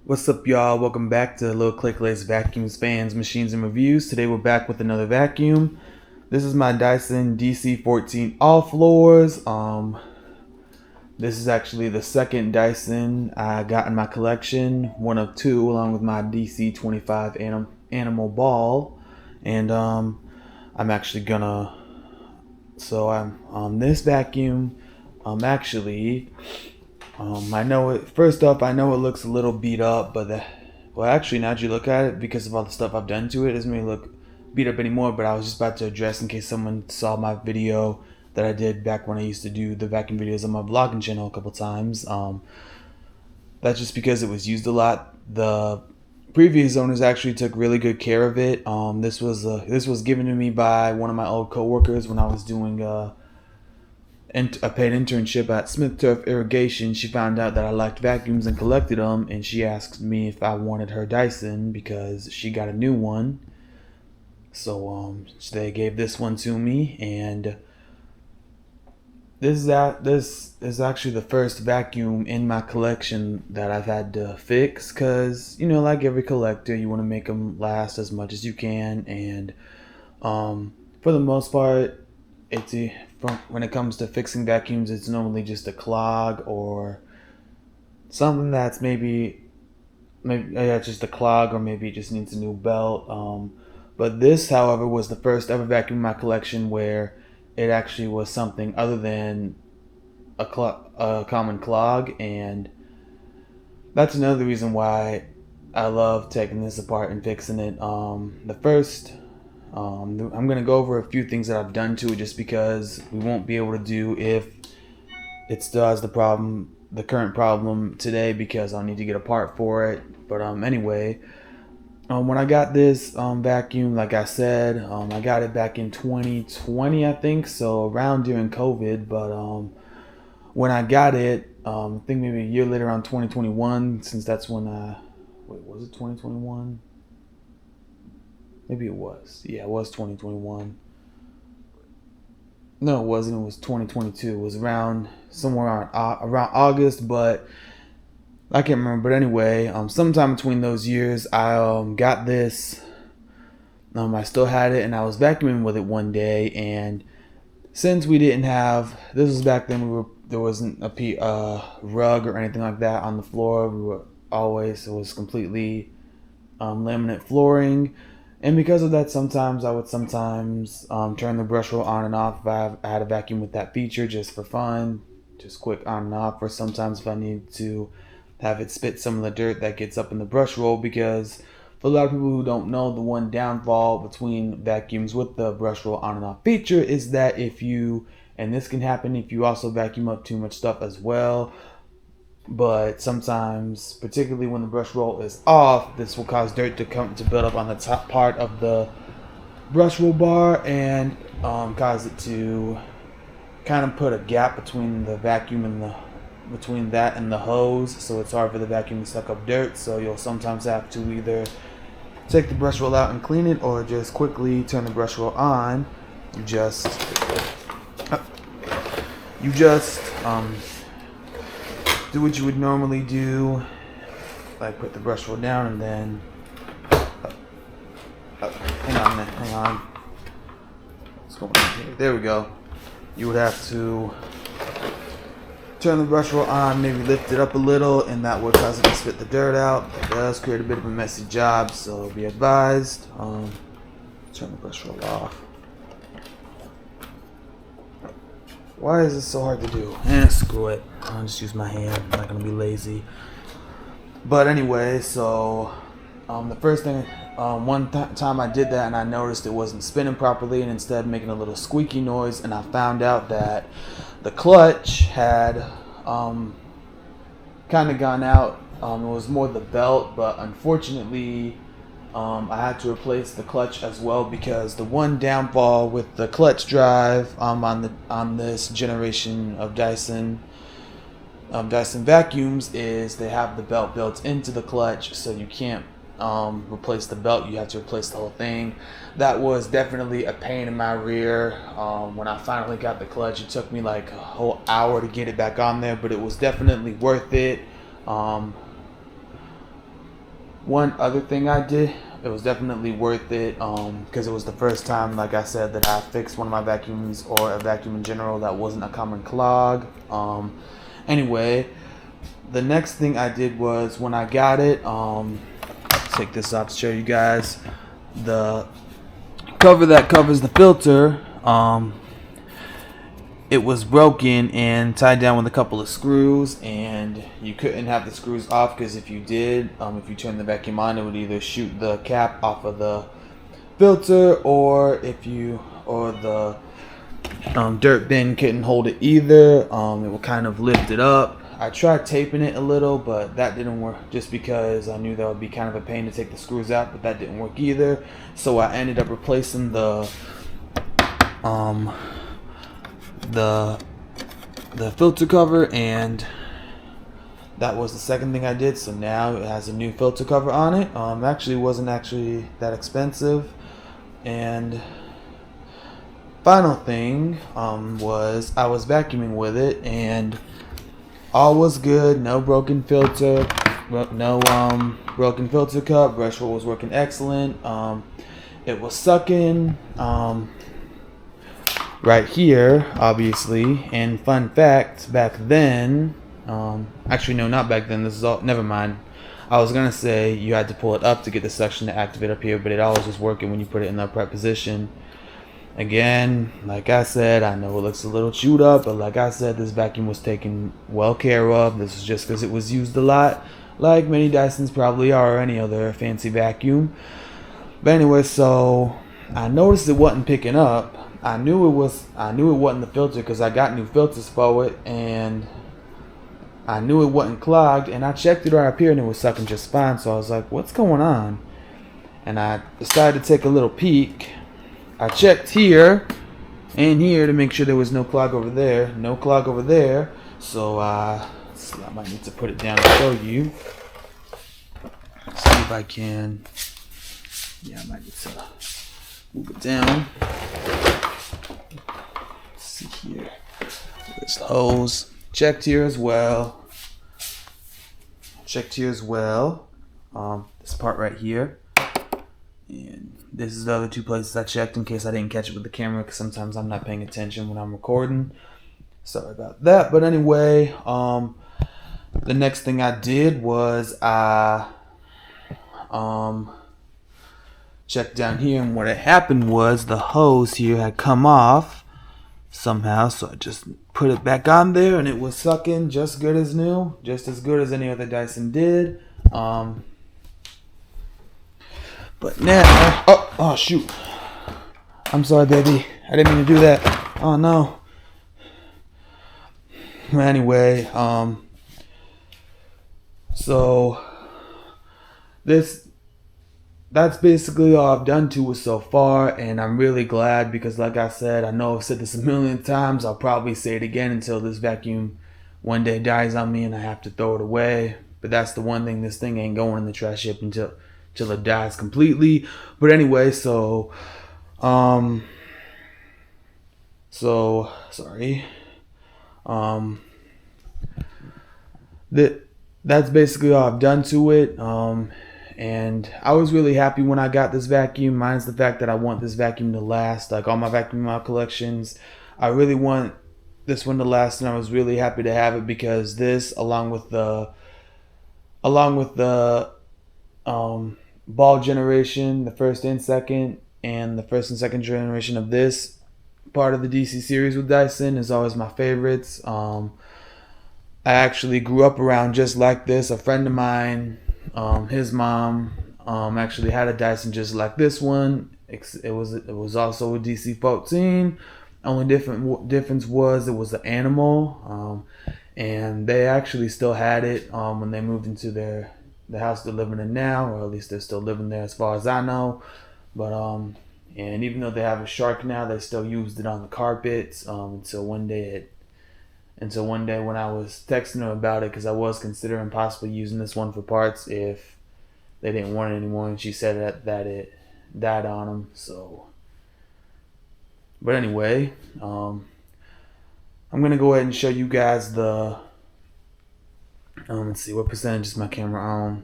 What's up, y'all? Welcome back to Little Clickless Vacuums, Fans, Machines, and Reviews. Today we're back with another vacuum. This is my Dyson DC-14 All Floors. This is actually the second Dyson I got in my collection, one of two, along with my DC-25 Animal Ball. And I'm actually gonna. So I'm on this vacuum. Actually. I know it. First off, I know it looks a little beat up, but well, actually, now that you look at it, because of all the stuff I've done to it, it doesn't really look beat up anymore. But I was just about to address in case someone saw my video that I did back when I used to do the vacuum videos on my vlogging channel a couple times. That's just because it was used a lot. The previous owners actually took really good care of it. This was given to me by one of my old coworkers when I was doing a paid internship at Smith Turf Irrigation. She found out that I liked vacuums and collected them, and she asked me if I wanted her Dyson because she got a new one. So they gave this one to me, and this is actually the first vacuum in my collection that I've had to fix because, like every collector, you want to make them last as much as you can, and for the most part, when it comes to fixing vacuums, it's normally just a clog or something that's maybe yeah, it's just a clog, or maybe it just needs a new belt. But this, however, was the first ever vacuum in my collection where it actually was something other than a common clog, and that's another reason why I love taking this apart and fixing it. I'm going to go over a few things that I've done to it just because we won't be able to do if it still has the current problem today, because I'll need to get a part for it. But anyway, when I got this vacuum, like I said, I got it back in 2020, I think, so around during COVID. But when I got it, I think maybe a year later, around 2021, since that's when was it 2021? Maybe it was. Yeah, it was 2021. No, it wasn't. It was 2022. It was around somewhere around August, but I can't remember. But anyway, sometime between those years, I got this. I still had it, and I was vacuuming with it one day. And since we didn't have, this was back then, there wasn't a rug or anything like that on the floor. It was completely laminate flooring. And because of that, sometimes I would turn the brush roll on and off if I had a vacuum with that feature, just for fun, just quick on and off. Or sometimes if I need to have it spit some of the dirt that gets up in the brush roll, because for a lot of people who don't know, the one downfall between vacuums with the brush roll on and off feature is that and this can happen if you also vacuum up too much stuff as well, but sometimes, particularly when the brush roll is off, this will cause dirt to build up on the top part of the brush roll bar, and cause it to kind of put a gap between the vacuum and between that and the hose, so it's hard for the vacuum to suck up dirt. So you'll sometimes have to either take the brush roll out and clean it, or just quickly turn the brush roll on. You just do what you would normally do, like put the brush roll down and then hang on. What's going on here? There we go. You would have to turn the brush roll on, maybe lift it up a little, and that would cause it to spit the dirt out. It does create a bit of a messy job, so be advised. Turn the brush roll off. Why is this so hard to do? Screw it. I'll just use my hand. I'm not going to be lazy. But anyway, so the first thing, time I did that and I noticed it wasn't spinning properly and instead making a little squeaky noise, and I found out that the clutch had kind of gone out. It was more the belt, but unfortunately I had to replace the clutch as well, because the one downfall with the clutch drive on this generation of Dyson vacuums is they have the belt built into the clutch, so you can't replace the belt. You have to replace the whole thing. That was definitely a pain in my rear. When I finally got the clutch, it took me like a whole hour to get it back on there, but it was definitely worth it. One other thing I did, it was definitely worth it, because it was the first time, like I said, that I fixed one of my vacuums, or a vacuum in general, that wasn't a common clog. Anyway, the next thing I did was, when I got it, take this off to show you guys the cover that covers the filter. It was broken and tied down with a couple of screws, and you couldn't have the screws off, because if you did, if you turned the vacuum on, it would either shoot the cap off of the filter, or the dirt bin couldn't hold it either. It would kind of lift it up. I tried taping it a little, but that didn't work, just because I knew that would be kind of a pain to take the screws out, but that didn't work either. So I ended up replacing the filter cover, and that was the second thing I did. So now it has a new filter cover on it. Actually wasn't actually that expensive. And final thing was, I was vacuuming with it, and all was good. No broken filter, no broken filter cup. Brush roll was working excellent. It was sucking right here, obviously. And fun fact, back then, actually no, not back then, this is all, never mind. I was gonna say you had to pull it up to get the suction to activate up here, but it always was working when you put it in the upright position. Again, like I said, I know it looks a little chewed up, but like I said, this vacuum was taken well care of. This is just because it was used a lot, like many Dysons probably are, or any other fancy vacuum. But anyway, so I noticed it wasn't picking up. I knew it wasn't the filter, because I got new filters for it, and I knew it wasn't clogged, and I checked it right up here, and it was sucking just fine. So I was like, what's going on? And I decided to take a little peek. I checked here and here to make sure there was no clog over there. No clog over there. So let's see, I might need to put it down to show you. Let's see if I can. Yeah, I might need to move it down. Let's see here. There's the hose. Checked here as well. Checked here as well. This part right here. And this is the other two places I checked, in case I didn't catch it with the camera, because sometimes I'm not paying attention when I'm recording. Sorry about that. But anyway, the next thing I did was I checked down here, and what had happened was the hose here had come off somehow, so I just put it back on there, and it was sucking just good as new, just as good as any other Dyson did. But now, oh shoot, I'm sorry, baby, I didn't mean to do that. Oh no. Anyway, so that's basically all I've done to it so far, and I'm really glad, because like I said, I know I've said this a million times, I'll probably say it again until this vacuum one day dies on me and I have to throw it away. But that's the one thing, this thing ain't going in the trash heap until it dies completely. But anyway, so sorry. That's basically all I've done to it. And I was really happy when I got this vacuum. Minus the fact that I want this vacuum to last. Like all my vacuum collections, I really want this one to last, and I was really happy to have it, because this, along with the ball generation, the first and second generation of this part of the DC series with Dyson, is always my favorites. I actually grew up around just like this. A friend of mine, his mom, actually had a Dyson just like this one. It was also a DC-14. Only difference was it was an animal, and they actually still had it when they moved into the house they're living in now, or at least they're still living there as far as I know. But and even though they have a shark now, they still used it on the carpets until one day when I was texting them about it, because I was considering possibly using this one for parts if they didn't want it anymore, and she said that it died on them. So, but anyway, I'm gonna go ahead and show you guys the let's see, what percentage is my camera on?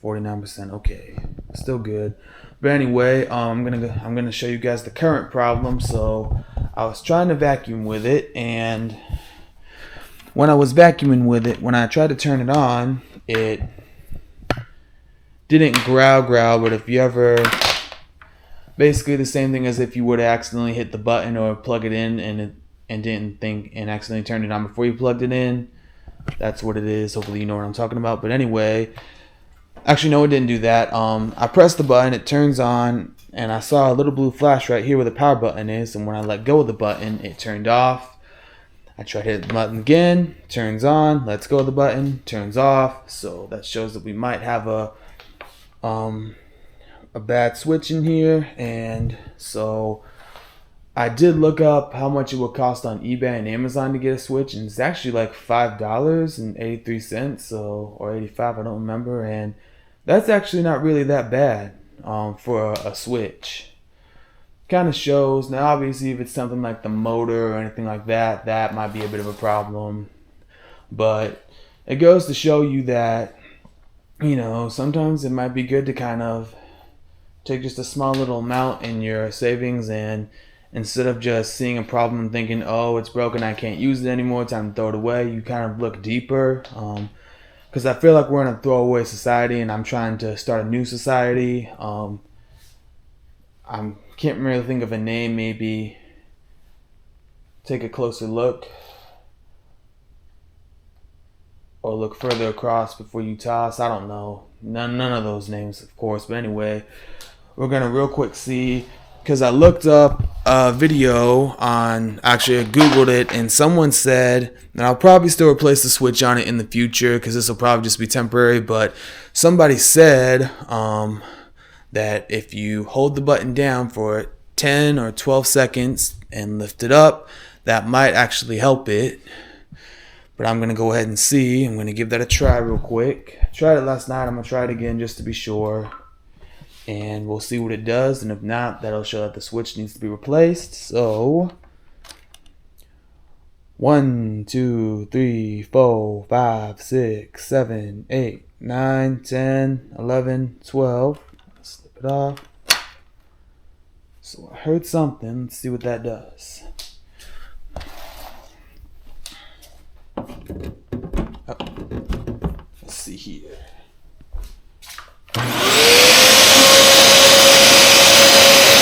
49%. Okay, still good. But anyway, I'm gonna show you guys the current problem. So I was trying to vacuum with it, and when I was vacuuming with it, when I tried to turn it on, it didn't growl. But if you ever, basically the same thing as if you would have accidentally hit the button or plug it in and didn't think and accidentally turned it on before you plugged it in. That's what it is. Hopefully you know what I'm talking about. But anyway, actually no, it didn't do that. I pressed the button, it turns on, and I saw a little blue flash right here where the power button is, and when I let go of the button, it turned off. I tried to hit the button again, turns on, lets go of the button, turns off. So that shows that we might have a bad switch in here. And so I did look up how much it would cost on eBay and Amazon to get a switch, and it's actually like $5.83, so, or 85, I don't remember, and that's actually not really that bad for a switch. Kind of shows. Now obviously if it's something like the motor or anything like that, that might be a bit of a problem, but it goes to show you that, you know, sometimes it might be good to kind of take just a small little amount in your savings, and instead of just seeing a problem and thinking, oh, it's broken, I can't use it anymore, time to throw it away, you kind of look deeper. Because I feel like we're in a throwaway society, and I'm trying to start a new society. I can't really think of a name. Maybe take a closer look, or look further across before you toss. I don't know. None of those names, of course. But anyway, we're gonna real quick see, because I looked up a video on, actually I googled it, and someone said, and I'll probably still replace the switch on it in the future because this will probably just be temporary, but somebody said that if you hold the button down for 10 or 12 seconds and lift it up, that might actually help it. But I'm going to go ahead and see. I'm going to give that a try real quick. I tried it last night. I'm going to try it again just to be sure. And we'll see what it does, and if not, that'll show that the switch needs to be replaced. So 1, 2, 3, 4, 5, 6, 7, 8, 9, 10, 11, 12. Let's slip it off. So I heard something. Let's see what that does. Oh. Let's see here.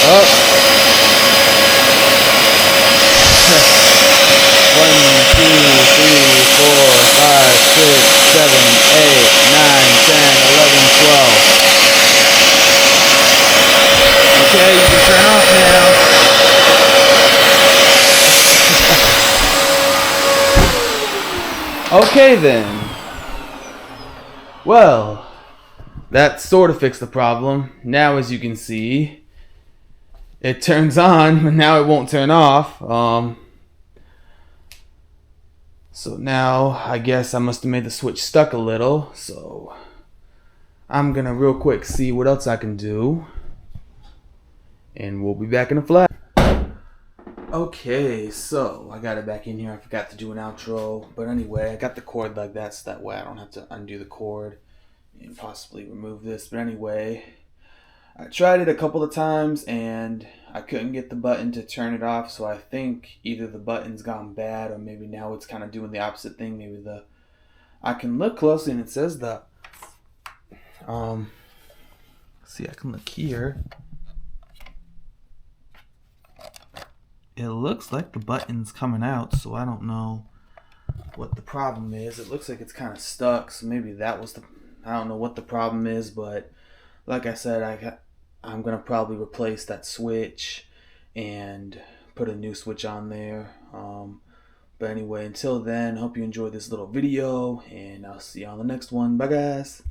Oh. 1, 2, 3, 4, 5, 6, 7, 8, 9, 10, 11, 12. Okay, you can turn off now. Okay then. Well, that sort of fixed the problem. Now, as you can see, it turns on, but now it won't turn off. So now I guess I must have made the switch stuck a little. So I'm gonna real quick see what else I can do, and we'll be back in a flash. Okay, so I got it back in here. I forgot to do an outro, but anyway, I got the cord like that, so that way I don't have to undo the cord and possibly remove this. But anyway, I tried it a couple of times and I couldn't get the button to turn it off, so I think either the button's gone bad or maybe now it's kind of doing the opposite thing. Maybe I can look closely and it says see, I can look here. It looks like the button's coming out, so I don't know what the problem is. It looks like it's kind of stuck, so maybe that was I don't know what the problem is, but like I said, I'm going to probably replace that switch and put a new switch on there. But anyway, until then, hope you enjoyed this little video, and I'll see you on the next one. Bye, guys.